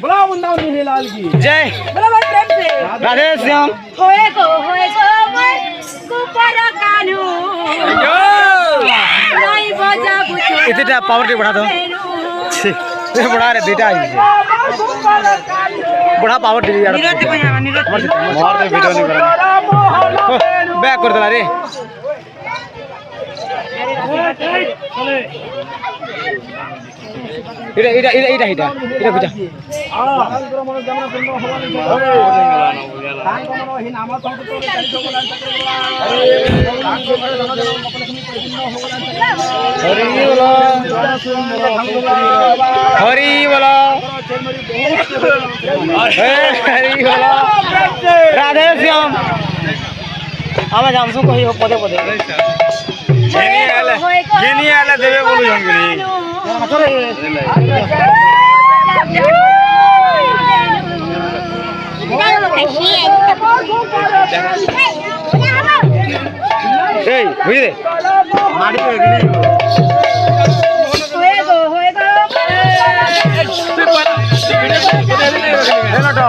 बोला वृंदावन मेरे लाल की जय बोलो बोल प्रेम से राधे श्याम होए गो मैं कुपर कानू नहीं बजा बुझो इतना पावर टी बढ़ा दो ये बढ़ा रे बेटा आई बड़ा पावर टी यार मार दे वीडियो नहीं करा बैक कर दला रे इडा इडा इडा इडा इडा इडा बुझा हरी बोला हरी बोला राधे श्याम आवाज हमसु कही हो पदे पदे जेनी आले देवे बोलू जंगली এই বুঝি দে মাটি তো এগলি होए गो এনটো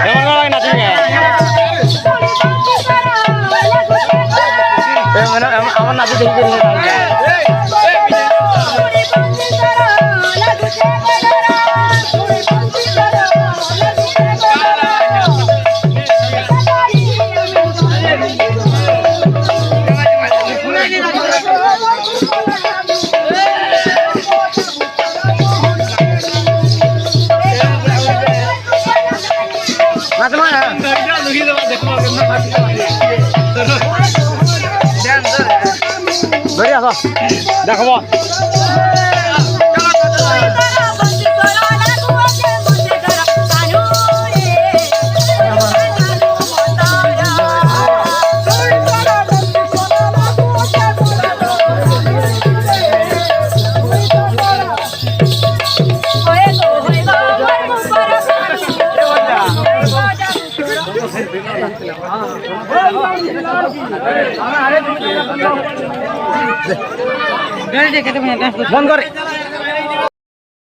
এমন গলাই নাচি গে আমার নাচি দেখি দেখব বন্ধ করে